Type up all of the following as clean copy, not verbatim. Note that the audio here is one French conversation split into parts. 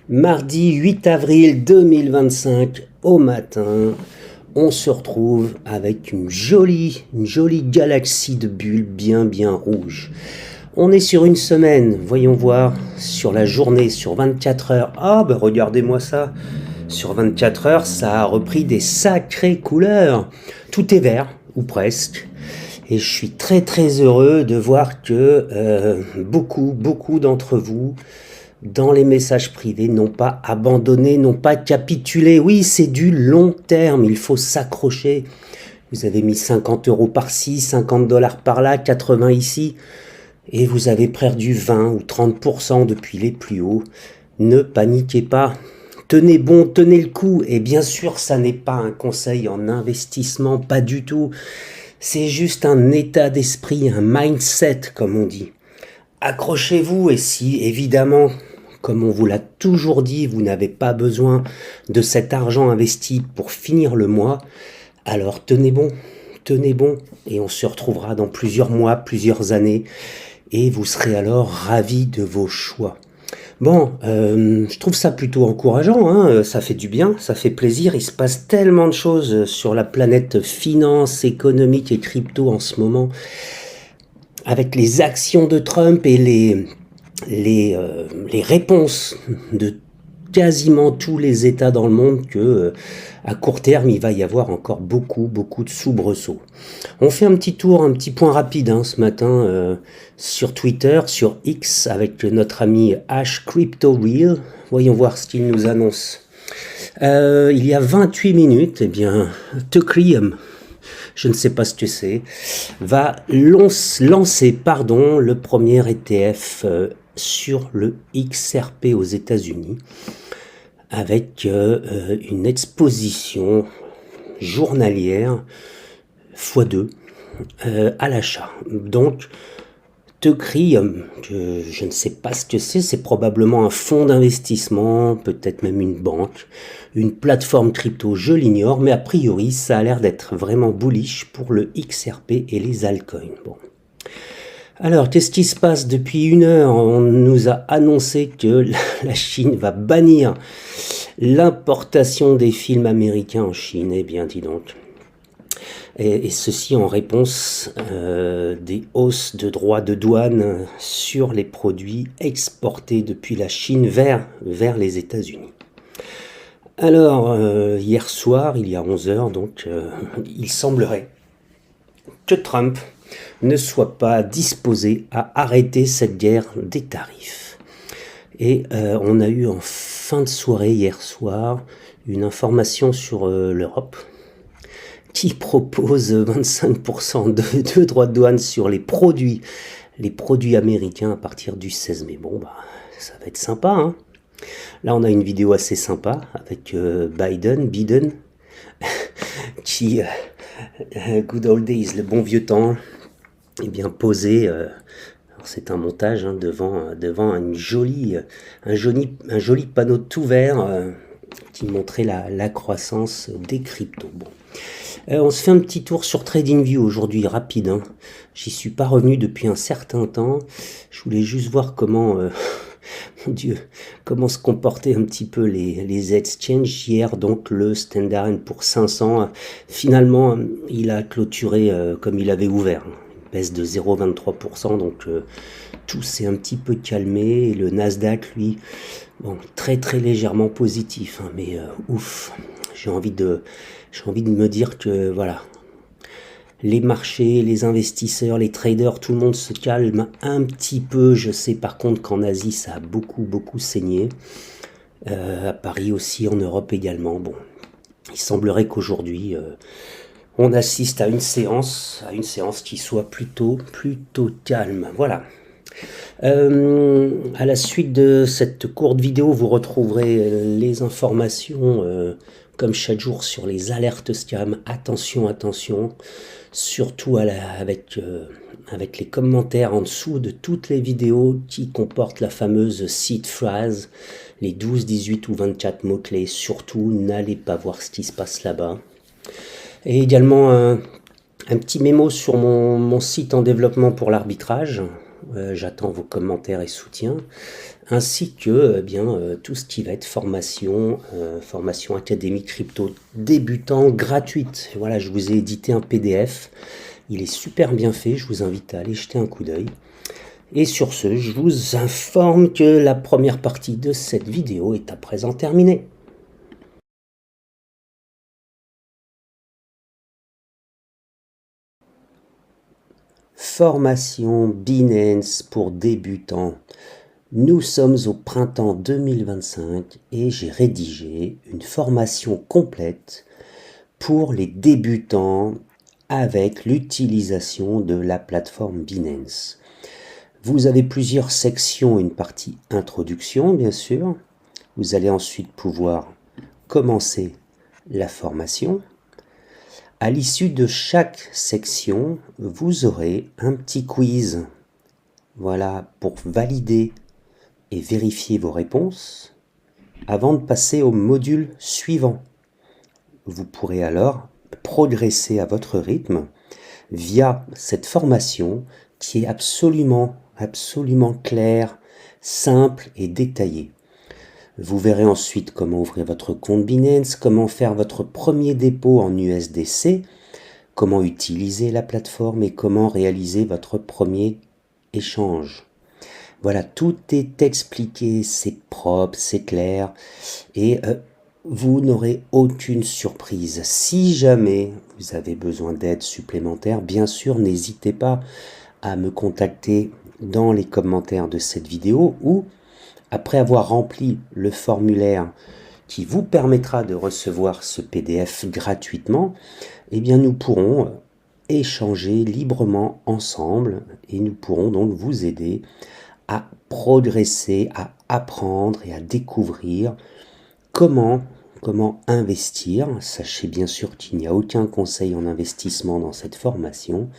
Mardi 8 avril 2025 au matin, on se retrouve avec une jolie galaxie de bulles bien rouges. On est sur une semaine, voyons voir, sur la journée, sur 24 heures. Ah ben regardez-moi ça, sur 24 heures, ça a repris des sacrées couleurs. Tout est vert, ou presque. Et je suis très heureux de voir que beaucoup d'entre vous, dans les messages privés, n'ont pas abandonné, n'ont pas capitulé. Oui, c'est du long terme, il faut s'accrocher. Vous avez mis 50 € par-ci, 50 $ par-là, 80 ici, et vous avez perdu 20 ou 30% depuis les plus hauts. Ne paniquez pas. Tenez bon, tenez le coup. Et bien sûr, ça n'est pas un conseil en investissement, pas du tout. C'est juste un état d'esprit, un mindset, comme on dit. Accrochez-vous, et si, évidemment, comme on vous l'a toujours dit, vous n'avez pas besoin de cet argent investi pour finir le mois, alors tenez bon, et on se retrouvera dans plusieurs mois, plusieurs années, et vous serez alors ravis de vos choix. Bon, je trouve ça plutôt encourageant, hein, ça fait du bien, ça fait plaisir, il se passe tellement de choses sur la planète finance, économique et crypto en ce moment, avec les actions de Trump et les réponses de quasiment tous les États dans le monde que à court terme il va y avoir encore beaucoup de soubresauts. On fait un petit tour, un petit point rapide ce matin sur Twitter, sur X avec notre ami #CryptoReal. Voyons voir ce qu'il nous annonce. Il y a 28 minutes, eh bien, Teucrium, je ne sais pas ce que c'est, va lancer le premier ETF sur le XRP aux États-Unis avec une exposition journalière x2 à l'achat. Donc, Teucrium, je ne sais pas ce que c'est probablement un fonds d'investissement, peut-être même une banque, une plateforme crypto, je l'ignore, mais a priori, ça a l'air d'être vraiment bullish pour le XRP et les altcoins. Bon. Alors, qu'est-ce qui se passe depuis une heure? On nous a annoncé que la Chine va bannir l'importation des films américains en Chine. Eh bien, dis donc. Et ceci en réponse des hausses de droits de douane sur les produits exportés depuis la Chine vers les États-Unis. Alors, hier soir, il y a 11 heures, donc, il semblerait que Trump ne soit pas disposé à arrêter cette guerre des tarifs. Et on a eu en fin de soirée, hier soir, une information sur l'Europe qui propose 25% de droits de douane sur les produits américains à partir du 16 mai. Bon, bah, ça va être sympa, hein. Là, on a une vidéo assez sympa avec Biden, qui, good old days, le bon vieux temps, est bien posé. C'est un montage devant un joli panneau tout vert qui montrait la croissance des cryptos. Bon. On se fait un petit tour sur TradingView aujourd'hui, rapide. J'y suis pas revenu depuis un certain temps. Je voulais juste voir comment, mon Dieu, comment se comportaient un petit peu les exchanges. Hier, donc, le Standard & Poor's 500, finalement, il a clôturé comme il avait ouvert. Une baisse de 0,23%, donc tout s'est un petit peu calmé. Et le Nasdaq, lui, bon, très légèrement positif, mais ouf, j'ai envie de me dire que voilà, les marchés, les investisseurs, les traders, tout le monde se calme un petit peu. Je sais par contre qu'en Asie, ça a beaucoup saigné. À Paris aussi, en Europe également. Bon, il semblerait qu'aujourd'hui, on assiste à une séance qui soit plutôt calme. Voilà. À la suite de cette courte vidéo, vous retrouverez les informations comme chaque jour sur les alertes scam. Attention, surtout avec les commentaires en dessous de toutes les vidéos qui comportent la fameuse seed phrase, les 12, 18 ou 24 mots-clés. Surtout, n'allez pas voir ce qui se passe là-bas. Et également un petit mémo sur mon site en développement pour l'arbitrage. J'attends vos commentaires et soutiens. ainsi que tout ce qui va être formation, formation académique crypto débutant gratuite. Voilà, je vous ai édité un PDF, il est super bien fait, je vous invite à aller jeter un coup d'œil. Et sur ce, je vous informe que la première partie de cette vidéo est à présent terminée. Formation Binance pour débutants. Nous sommes au printemps 2025 et j'ai rédigé une formation complète pour les débutants avec l'utilisation de la plateforme Binance. Vous avez plusieurs sections, une partie introduction bien sûr. Vous allez ensuite pouvoir commencer la formation. À l'issue de chaque section, vous aurez un petit quiz. Voilà, pour valider et vérifier vos réponses avant de passer au module suivant. Vous pourrez alors progresser à votre rythme via cette formation qui est absolument claire, simple et détaillée. Vous verrez ensuite comment ouvrir votre compte Binance, comment faire votre premier dépôt en USDC, comment utiliser la plateforme et comment réaliser votre premier échange. Voilà, tout est expliqué, c'est propre, c'est clair et vous n'aurez aucune surprise. Si jamais vous avez besoin d'aide supplémentaire, bien sûr, n'hésitez pas à me contacter dans les commentaires de cette vidéo ou après avoir rempli le formulaire qui vous permettra de recevoir ce PDF gratuitement, eh bien nous pourrons échanger librement ensemble et nous pourrons donc vous aider à progresser, à apprendre et à découvrir comment investir. Sachez bien sûr qu'il n'y a aucun conseil en investissement dans cette formation.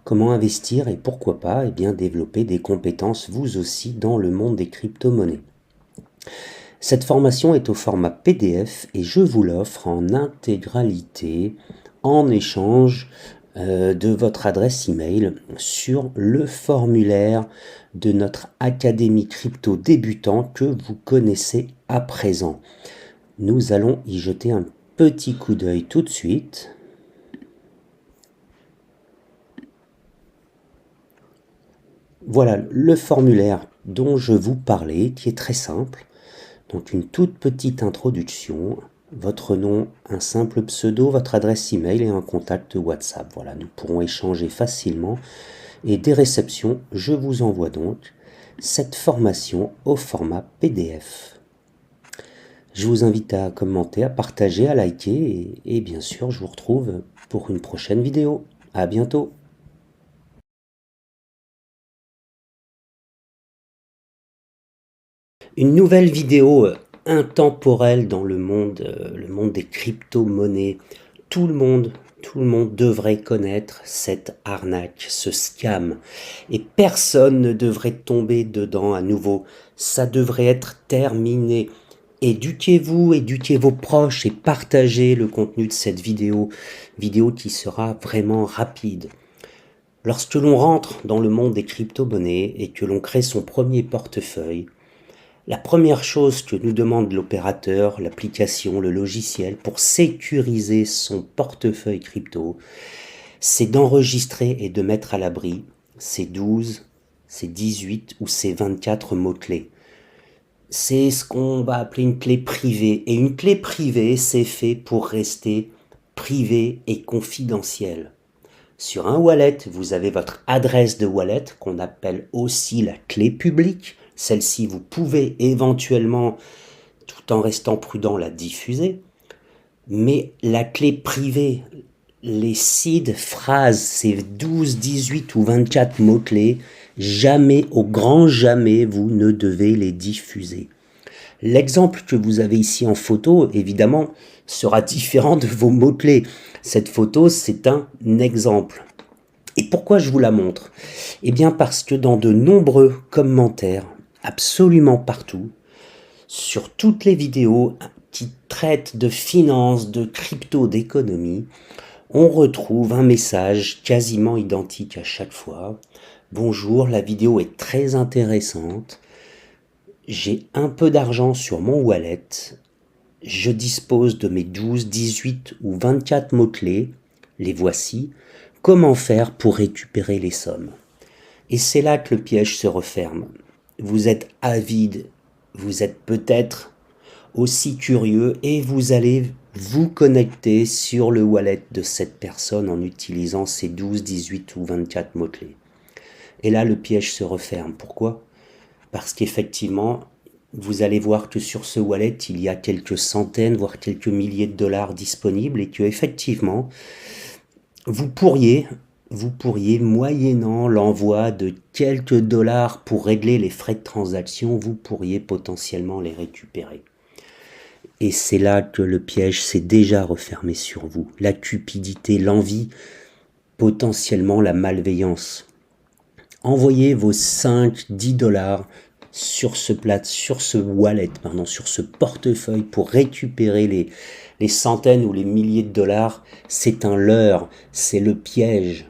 Comment investir et pourquoi pas développer des compétences vous aussi dans le monde des crypto-monnaies. Cette formation est au format PDF et je vous l'offre en intégralité en échange de votre adresse email sur le formulaire de notre Académie Crypto débutant que vous connaissez à présent. Nous allons y jeter un petit coup d'œil tout de suite. Voilà le formulaire dont je vous parlais, qui est très simple. Donc une toute petite introduction, votre nom, un simple pseudo, votre adresse email et un contact WhatsApp. Voilà, nous pourrons échanger facilement. Et dès réception, je vous envoie donc cette formation au format PDF. Je vous invite à commenter, à partager, à liker et bien sûr, je vous retrouve pour une prochaine vidéo. À bientôt. Une nouvelle vidéo intemporelle dans le monde des crypto-monnaies. Tout le monde devrait connaître cette arnaque, ce scam. Et personne ne devrait tomber dedans à nouveau. Ça devrait être terminé. Éduquez-vous, éduquez vos proches et partagez le contenu de cette vidéo qui sera vraiment rapide. Lorsque l'on rentre dans le monde des crypto-monnaies et que l'on crée son premier portefeuille, la première chose que nous demande l'opérateur, l'application, le logiciel pour sécuriser son portefeuille crypto, c'est d'enregistrer et de mettre à l'abri ces 12, ces 18 ou ces 24 mots-clés. C'est ce qu'on va appeler une clé privée. Et une clé privée, c'est fait pour rester privé et confidentiel. Sur un wallet, vous avez votre adresse de wallet qu'on appelle aussi la clé publique. Celle-ci, vous pouvez éventuellement, tout en restant prudent, la diffuser. Mais la clé privée, les seed phrases, ces 12, 18 ou 24 mots-clés, jamais, au grand jamais, vous ne devez les diffuser. L'exemple que vous avez ici en photo, évidemment, sera différent de vos mots-clés. Cette photo, c'est un exemple. Et pourquoi je vous la montre? Eh bien parce que dans de nombreux commentaires, absolument partout, sur toutes les vidéos qui traitent de finances, de crypto, d'économie, on retrouve un message quasiment identique à chaque fois. Bonjour, la vidéo est très intéressante. j'ai un peu d'argent sur mon wallet, je dispose de mes 12, 18 ou 24 mots-clés, les voici, comment faire pour récupérer les sommes. Et c'est là que le piège se referme. Vous êtes avide, vous êtes peut-être aussi curieux et vous allez vous connecter sur le wallet de cette personne en utilisant ces 12, 18 ou 24 mots-clés. Et là, le piège se referme. Pourquoi ? Parce qu'effectivement, vous allez voir que sur ce wallet, il y a quelques centaines, voire quelques milliers de dollars disponibles et que effectivement, vous pourriez, moyennant l'envoi de quelques dollars pour régler les frais de transaction, vous pourriez potentiellement les récupérer. Et c'est là que le piège s'est déjà refermé sur vous. La cupidité, l'envie, potentiellement la malveillance. Envoyez vos 5, 10 dollars sur ce wallet, sur ce portefeuille pour récupérer les centaines ou les milliers de dollars. C'est un leurre, c'est le piège.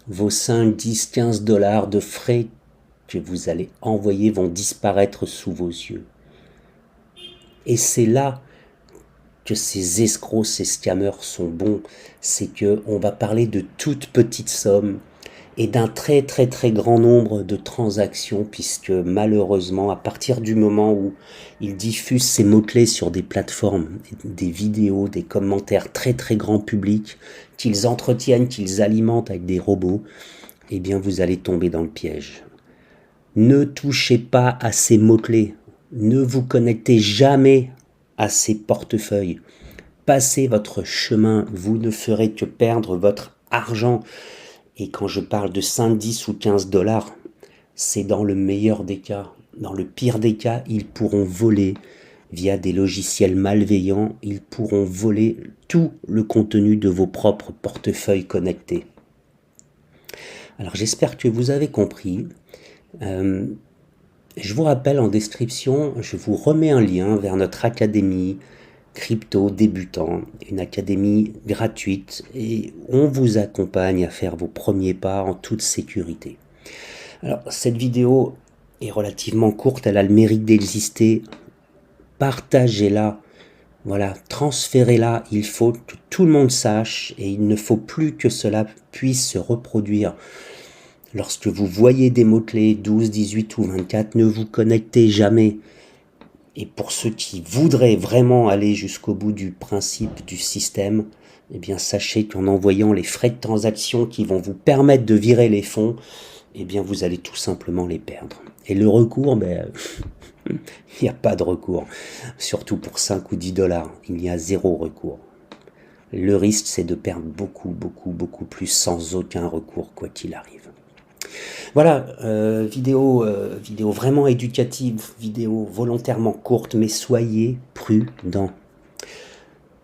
Vos 5, 10, 15 dollars de frais que vous allez envoyer vont disparaître sous vos yeux. Et c'est là que ces escrocs, ces scammers sont bons. C'est qu'on va parler de toutes petites sommes et d'un très très très grand nombre de transactions, puisque malheureusement, à partir du moment où ils diffusent ces mots-clés sur des plateformes, des vidéos, des commentaires très très grand public, qu'ils entretiennent, qu'ils alimentent avec des robots, eh bien vous allez tomber dans le piège. Ne touchez pas à ces mots-clés, ne vous connectez jamais à ces portefeuilles. Passez votre chemin, vous ne ferez que perdre votre argent. Et quand je parle de 5, 10 ou 15 dollars, c'est dans le meilleur des cas. Dans le pire des cas, ils pourront voler via des logiciels malveillants, ils pourront voler tout le contenu de vos propres portefeuilles connectés. Alors j'espère que vous avez compris. Je vous rappelle en description, je vous remets un lien vers notre académie crypto débutant, une académie gratuite et on vous accompagne à faire vos premiers pas en toute sécurité. Alors cette vidéo est relativement courte, elle a le mérite d'exister. Partagez-la, voilà, transférez-la, il faut que tout le monde sache et il ne faut plus que cela puisse se reproduire. Lorsque vous voyez des mots-clés 12, 18 ou 24, ne vous connectez jamais. Et pour ceux qui voudraient vraiment aller jusqu'au bout du principe du système, eh bien sachez qu'en envoyant les frais de transaction qui vont vous permettre de virer les fonds, eh bien vous allez tout simplement les perdre. Et le recours, il n'y a pas de recours. Surtout pour 5 ou 10 dollars, il y a zéro recours. Le risque, c'est de perdre beaucoup, beaucoup, beaucoup plus sans aucun recours, quoi qu'il arrive. Voilà, vidéo vraiment éducative, vidéo volontairement courte, mais soyez prudents.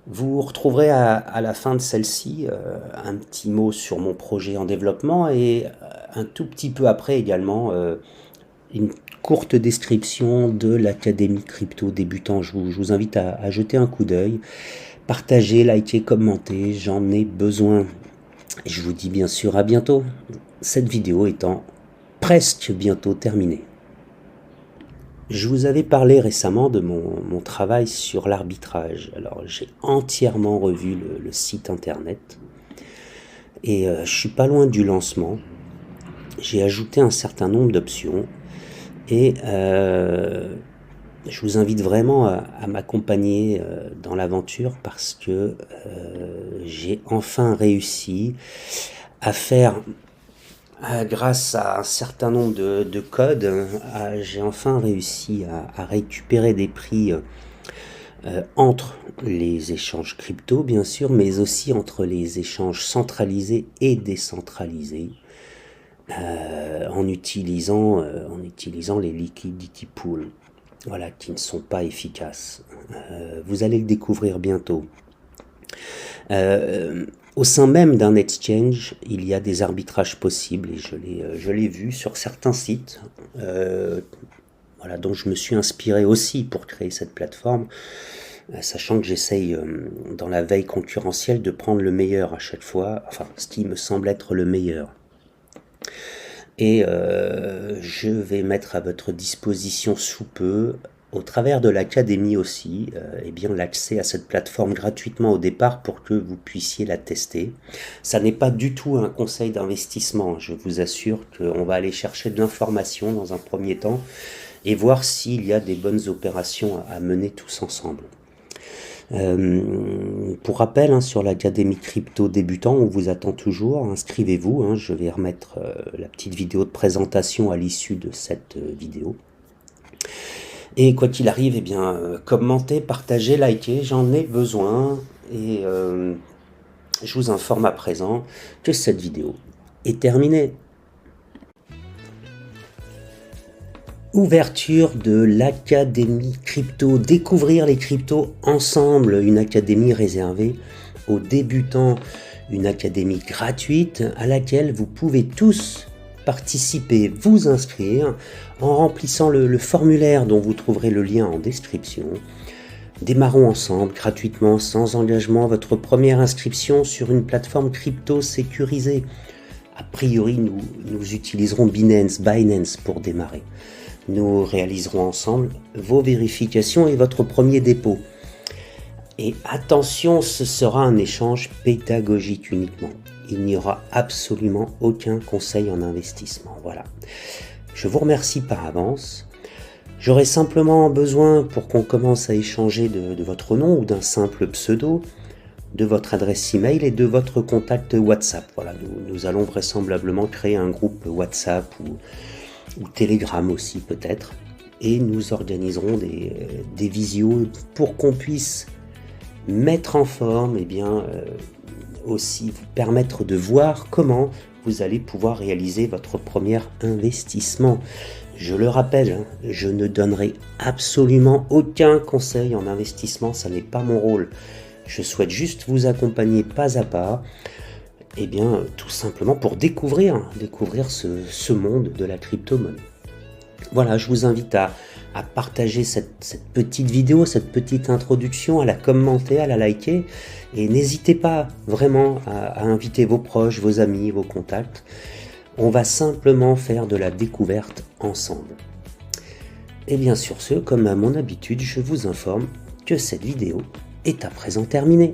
Vous retrouverez à la fin de celle-ci un petit mot sur mon projet en développement et un tout petit peu après également une courte description de l'Académie Crypto Débutant. Je vous invite à jeter un coup d'œil, partagez, likez, commentez, j'en ai besoin. Je vous dis bien sûr à bientôt, cette vidéo étant presque bientôt terminée. Je vous avais parlé récemment de mon travail sur l'arbitrage. Alors j'ai entièrement revu le site internet et je suis pas loin du lancement. J'ai ajouté un certain nombre d'options et je vous invite vraiment à m'accompagner dans l'aventure parce que j'ai enfin réussi à faire, grâce à un certain nombre de codes, j'ai enfin réussi à récupérer des prix entre les échanges crypto bien sûr, mais aussi entre les échanges centralisés et décentralisés. En utilisant les liquidity pools, voilà, qui ne sont pas efficaces. Vous allez le découvrir bientôt. Au sein même d'un exchange, il y a des arbitrages possibles et je l'ai vu sur certains sites, voilà, dont je me suis inspiré aussi pour créer cette plateforme, sachant que j'essaye dans la veille concurrentielle de prendre le meilleur à chaque fois, enfin ce qui me semble être le meilleur. Et je vais mettre à votre disposition sous peu, au travers de l'académie aussi, eh bien l'accès à cette plateforme gratuitement au départ pour que vous puissiez la tester. Ça n'est pas du tout un conseil d'investissement, je vous assure qu'on va aller chercher de l'information dans un premier temps et voir s'il y a des bonnes opérations à mener tous ensemble. Pour rappel, hein, sur l'Académie Crypto Débutant, on vous attend toujours, inscrivez-vous, hein, je vais remettre la petite vidéo de présentation à l'issue de cette vidéo. Et quoi qu'il arrive, eh bien, commentez, partagez, likez, j'en ai besoin. Et je vous informe à présent que cette vidéo est terminée. Ouverture de l'Académie Crypto, découvrir les cryptos ensemble, une académie réservée aux débutants, une académie gratuite à laquelle vous pouvez tous participer, vous inscrire en remplissant le formulaire dont vous trouverez le lien en description. Démarrons ensemble, gratuitement, sans engagement, votre première inscription sur une plateforme crypto sécurisée. A priori, nous utiliserons Binance pour démarrer. Nous réaliserons ensemble vos vérifications et votre premier dépôt. Et attention, ce sera un échange pédagogique uniquement. Il n'y aura absolument aucun conseil en investissement. Voilà. Je vous remercie par avance. J'aurai simplement besoin, pour qu'on commence à échanger, de votre nom ou d'un simple pseudo, de votre adresse email et de votre contact WhatsApp. Voilà, nous allons vraisemblablement créer un groupe WhatsApp ou Telegram aussi peut-être, et nous organiserons des visios pour qu'on puisse mettre en forme, et bien aussi vous permettre de voir comment vous allez pouvoir réaliser votre premier investissement. Je le rappelle, hein, je ne donnerai absolument aucun conseil en investissement, ça n'est pas mon rôle. Je souhaite juste vous accompagner pas à pas, et bien tout simplement pour découvrir ce monde de la crypto-monnaie. Voilà, je vous invite à partager cette petite vidéo, cette petite introduction, à la commenter, à la liker, et n'hésitez pas vraiment à inviter vos proches, vos amis, vos contacts. On va simplement faire de la découverte ensemble. Et bien sur ce, comme à mon habitude, je vous informe que cette vidéo est à présent terminée.